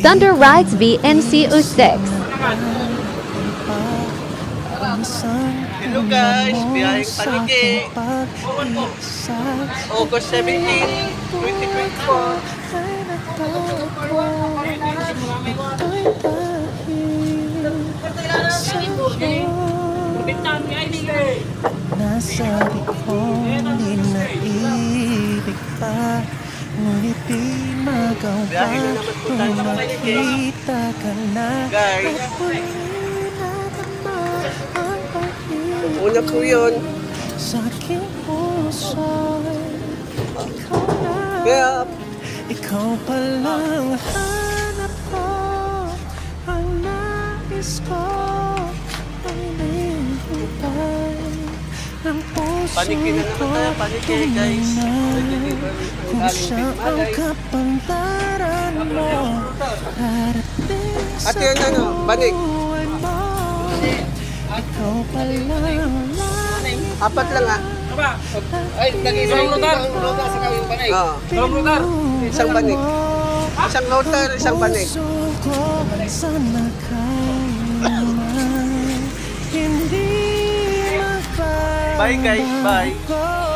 Thunder Rides VMC06. Hello guys, biyaheng Paniki. August 17, 2024. Nasabi kong di naibig pa, ngunit di magawa kung makita ka na. Guys, una po yun. Sa aking puso, ikaw na. Kaya, Ikaw palang hanap ko, ang nais ko ay nihintay ng puso paniki na naman tayo, paniki guys. kung siya ang kapantaran mo, darating sa Ate, yun ano, panik. buhay mo. Ikaw palang Apat lang ah. Ay, nag-isang lugar sa kawing panay. Oo. Dalawang lugar. Isang banig. Isang router, isang banig. Sana kaya man hindi Bye guys, bye. magbago.